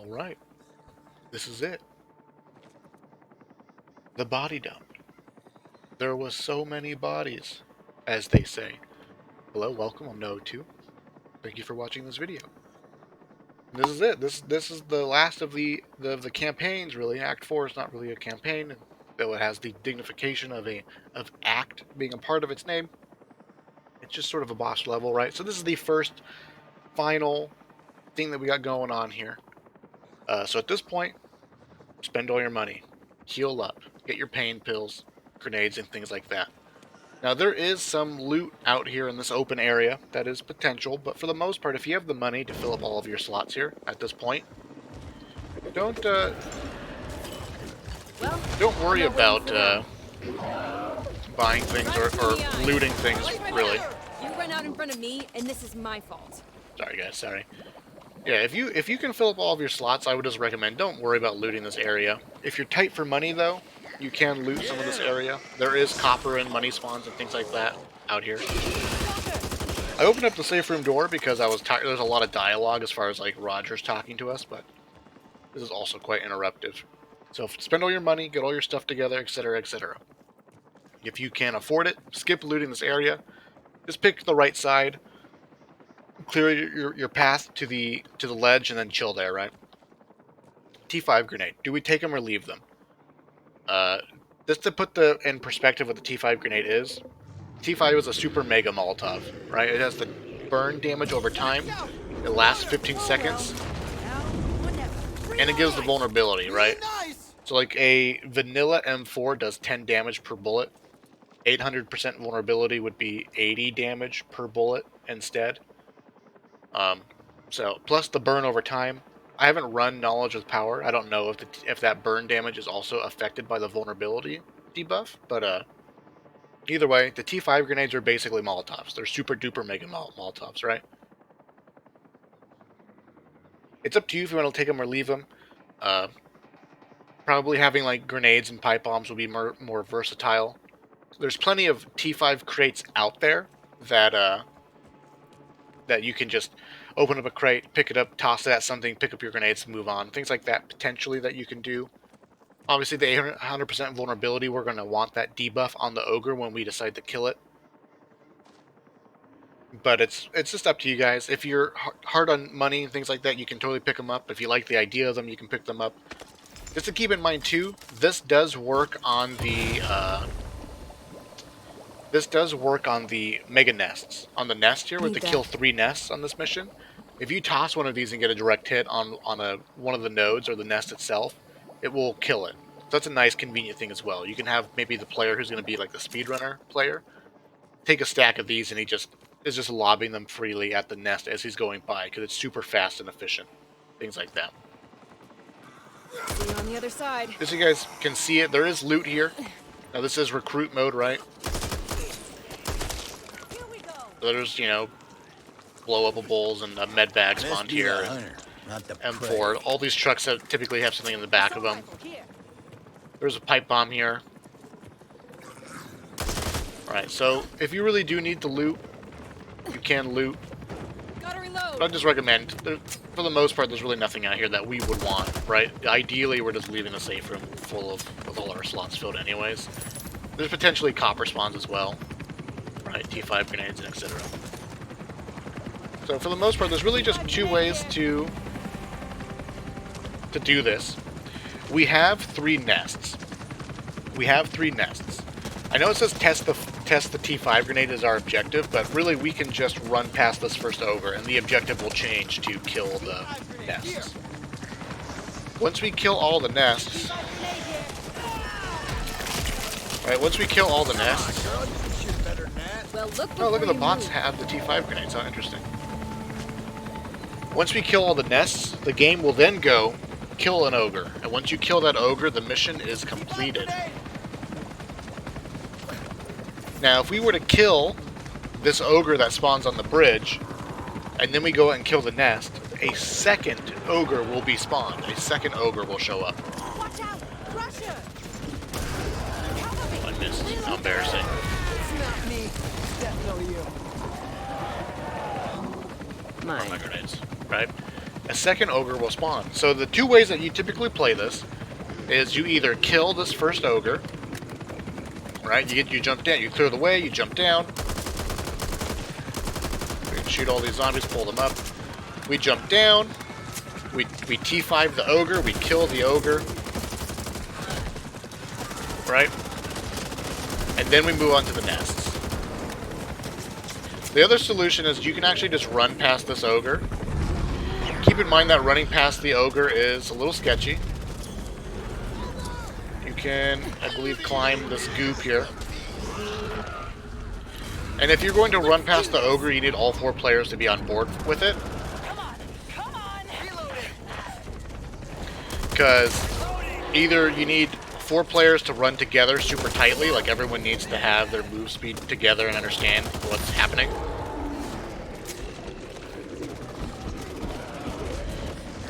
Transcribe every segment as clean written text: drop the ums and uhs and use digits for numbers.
Alright, this is it. The body dump. There was so many bodies, as they say. Hello, welcome, I'm No2. Thank you for watching this video. This is it. This is the last of the campaigns, really. Act 4 is not really a campaign, though it has the dignification of Act being a part of its name. It's just sort of a boss level, right? So this is the first final thing that we got going on here. So at this point, spend all your money, heal up, get your pain pills, grenades, and things like that. Now there is some loot out here in this open area that is potential, but for the most part, if you have the money to fill up all of your slots here at this point, don't worry about buying things or looting things, really. You run out in front of me, and this is my fault. Sorry guys, sorry. Yeah, if you can fill up all of your slots, I would just recommend don't worry about looting this area. If you're tight for money, though, you can loot some of this area. There is copper and money spawns and things like that out here. I opened up the safe room door because I was tired. There's a lot of dialogue as far as like Roger's talking to us, but this is also quite interruptive. So spend all your money, get all your stuff together, etc., etc. If you can afford it, skip looting this area. Just pick the right side. Clear your path to the ledge and then chill there, right? T5 grenade. Do we take them or leave them? Just to put in perspective what the T5 grenade is, T5 is a super mega Molotov, right? It has the burn damage over time. It lasts 15 seconds. And it gives the vulnerability, right? So like a vanilla M4 does 10 damage per bullet. 800% vulnerability would be 80 damage per bullet instead. So plus the burn over time. I haven't run Knowledge with Power. I don't know if that burn damage is also affected by the vulnerability debuff, but either way, the T5 grenades are basically Molotovs. They're super duper mega Molotovs, right? It's up to you if you want to take them or leave them. Probably having like grenades and pipe bombs will be more versatile. There's plenty of T5 crates out there that you can just open up a crate, pick it up, toss it at something, pick up your grenades, and move on. Things like that, potentially, that you can do. Obviously, the 100% vulnerability, we're going to want that debuff on the ogre when we decide to kill it. But it's just up to you guys. If you're hard on money and things like that, you can totally pick them up. If you like the idea of them, you can pick them up. Just to keep in mind, too, this does work on the mega nests. On the nest here, with the kill 3 nests on this mission. If you toss one of these and get a direct hit on one of the nodes or the nest itself, it will kill it. So that's a nice convenient thing as well. You can have maybe the player who's going to be like the speedrunner player take a stack of these and he is just lobbing them freely at the nest as he's going by because it's super fast and efficient. Things like that. See you on the other side. As you guys can see it, there is loot here. Now this is recruit mode, right? There's, you know, blow-upables and a med bag spawned here. M4. All these trucks typically have something in the back of them. There's a pipe bomb here. Alright, so if you really do need to loot, you can loot. But I just recommend, for the most part, there's really nothing out here that we would want, right? Ideally, we're just leaving the safe room full with all our slots filled anyways. There's potentially copper spawns as well. Right, T5 grenades and etc. So for the most part, there's really just 2 ways to do this. We have 3 nests. I know it says test the T5 grenade as our objective, but really we can just run past this first ogre, and the objective will change to kill the nests. Once we kill all the nests, oh, look at the bots have the T5 grenades. How interesting. Once we kill all the nests, the game will then go kill an ogre. And once you kill that ogre, the mission is completed. Now, if we were to kill this ogre that spawns on the bridge, and then we go out and kill the nest, a second ogre will be spawned. A second ogre will show up. Oh, I missed. How embarrassing. My grenades, right? a second ogre will spawn. So the two ways that you typically play this is you either kill this first ogre, right? You jump down, you clear the way, you jump down. We can shoot all these zombies, pull them up. We jump down. We T5 the ogre. We kill the ogre. Right? And then we move on to the nests. The other solution is you can actually just run past this ogre. Keep in mind that running past the ogre is a little sketchy. You can, I believe, climb this goop here. And if you're going to run past the ogre, you need all 4 players to be on board with it. Because either you need 4 players to run together super tightly, like everyone needs to have their move speed together and understand what's happening.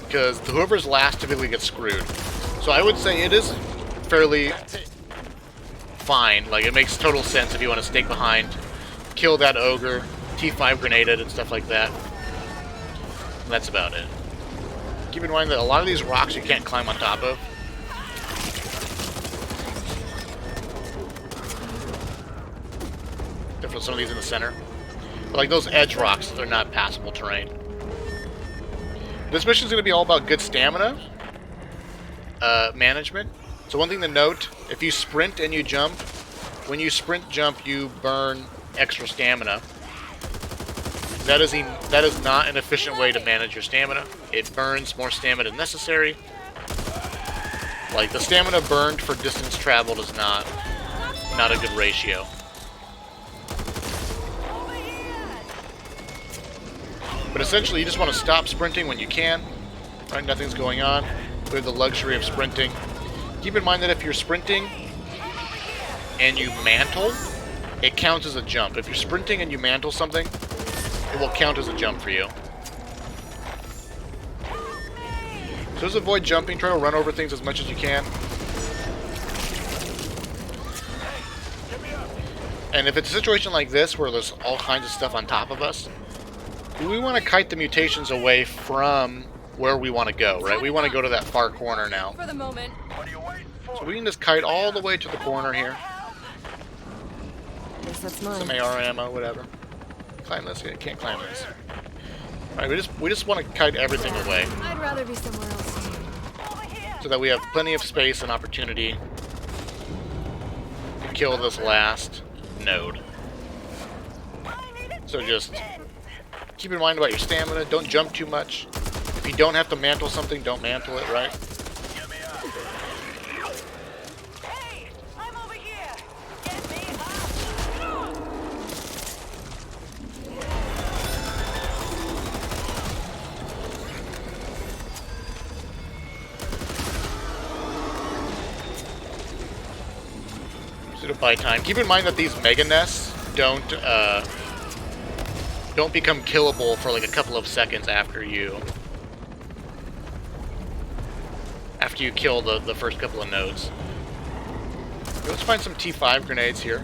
Because whoever's last typically gets screwed. So I would say it is fairly fine. Like, it makes total sense if you want to stake behind, kill that ogre, T5 grenade it, and stuff like that. And that's about it. Keep in mind that a lot of these rocks you can't climb on top of. Except for some of these in the center. But like those edge rocks, they're not passable terrain. This mission is going to be all about good stamina management. So one thing to note, if you sprint and you jump, when you sprint jump you burn extra stamina. That is not an efficient way to manage your stamina. It burns more stamina than necessary. Like, the stamina burned for distance traveled is not a good ratio. But essentially, you just want to stop sprinting when you can. Right? Nothing's going on. We have the luxury of sprinting. Keep in mind that if you're sprinting and you mantle, it counts as a jump. If you're sprinting and you mantle something, it will count as a jump for you. So just avoid jumping. Try to run over things as much as you can. And if it's a situation like this where there's all kinds of stuff on top of us, we want to kite the mutations away from where we want to go, right? We want to go to that far corner now. For the moment. So we can just kite all the way to the corner here. Guess that's mine. Some AR ammo, whatever. Climb this. Yeah, can't climb this. Alright, we just want to kite everything away. I'd rather be somewhere else. So that we have plenty of space and opportunity to kill this last node. So just keep in mind about your stamina. Don't jump too much. If you don't have to mantle something, don't mantle it, right? Hey, I'm over here. Get me up. So to buy time. Keep in mind that these mega nests don't become killable for like a couple of seconds after you kill the first couple of nodes. Okay, let's find some T5 grenades here.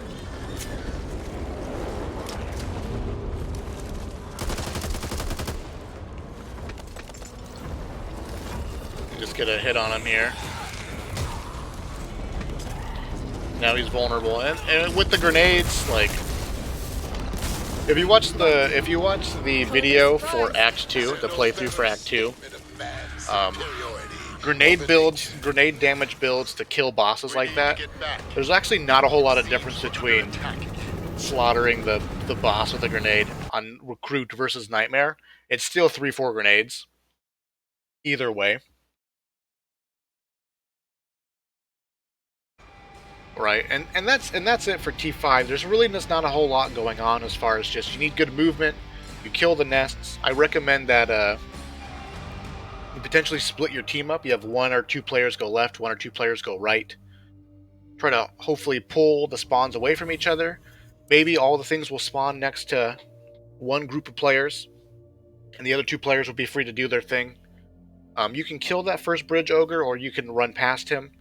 Just get a hit on him here. Now he's vulnerable, and with the grenades, like, if you watch the video for Act-2, the playthrough for Act-2, grenade damage builds to kill bosses like that, there's actually not a whole lot of difference between slaughtering the boss with a grenade on Recruit versus Nightmare. It's still 3-4 grenades. Either way. Right, and that's it for T5. There's really just not a whole lot going on as far as just you need good movement, you kill the nests. I recommend that you potentially split your team up. You have 1 or 2 players go left, 1 or 2 players go right. Try to hopefully pull the spawns away from each other. Maybe all the things will spawn next to one group of players, and the other 2 players will be free to do their thing. You can kill that first bridge ogre, or you can run past him.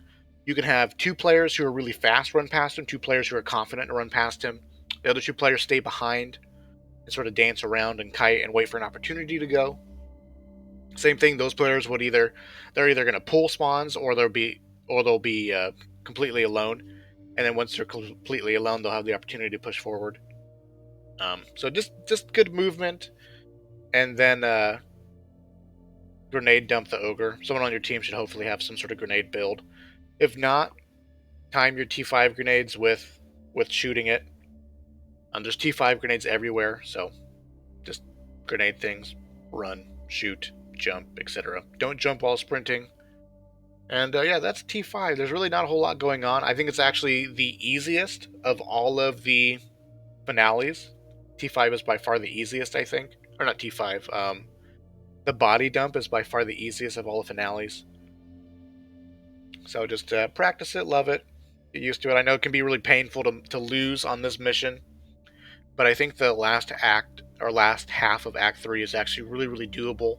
You can have 2 players who are really fast run past him, 2 players who are confident to run past him. The other 2 players stay behind and sort of dance around and kite and wait for an opportunity to go. Same thing. Those players would they're either going to pull spawns or they'll be completely alone. And then once they're completely alone, they'll have the opportunity to push forward. So just good movement, and then grenade dump the ogre. Someone on your team should hopefully have some sort of grenade build. If not, time your T5 grenades with shooting it. There's T5 grenades everywhere, so just grenade things, run, shoot, jump, etc. Don't jump while sprinting. And yeah, that's T5. There's really not a whole lot going on. I think it's actually the easiest of all of the finales. T5 is by far the easiest, I think. Or not T5. The body dump is by far the easiest of all the finales. So just practice it, love it, get used to it. I know it can be really painful to lose on this mission, but I think the last act, or last half of Act 3 is actually really, really doable.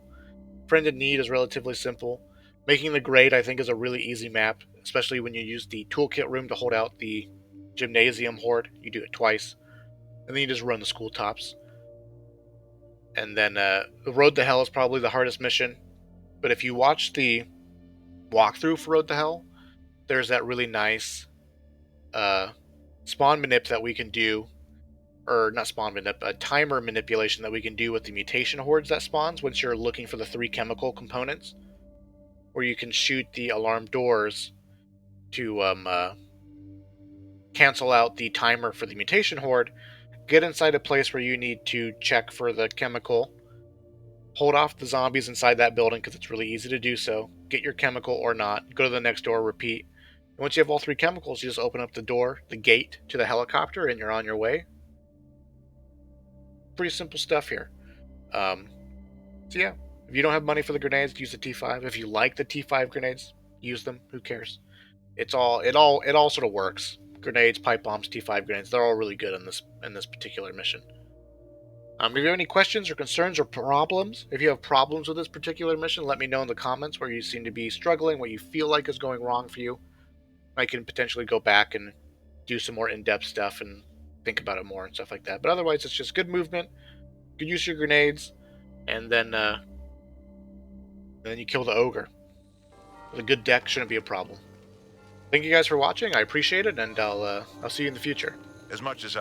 Friend in Need is relatively simple. Making the Grade, I think, is a really easy map, especially when you use the toolkit room to hold out the Gymnasium Horde. You do it twice, and then you just run the school tops. And then the Road to Hell is probably the hardest mission, but if you watch the walkthrough for Road to Hell, there's that really nice spawn manip that we can do, or not spawn manip, a timer manipulation that we can do with the mutation hordes that spawns once you're looking for the 3 chemical components, where you can shoot the alarm doors to cancel out the timer for the mutation horde, get inside a place where you need to check for the chemical, hold off the zombies inside that building because it's really easy to do so, get your chemical or not, go to the next door, repeat. And once you have all 3 chemicals, you just open up the door, the gate to the helicopter, and you're on your way. Pretty simple stuff here. So yeah, if you don't have money for the grenades, use the T5. If you like the T5 grenades, use them. Who cares? It all sort of works. Grenades, pipe bombs, T5 grenades, they're all really good in this particular mission. If you have any questions or concerns or problems, if you have problems with this particular mission, let me know in the comments where you seem to be struggling, what you feel like is going wrong for you. I can potentially go back and do some more in-depth stuff and think about it more and stuff like that. But otherwise, it's just good movement, good use of your grenades, and then you kill the ogre. With a good deck, shouldn't be a problem. Thank you guys for watching. I appreciate it, and I'll see you in the future. As much as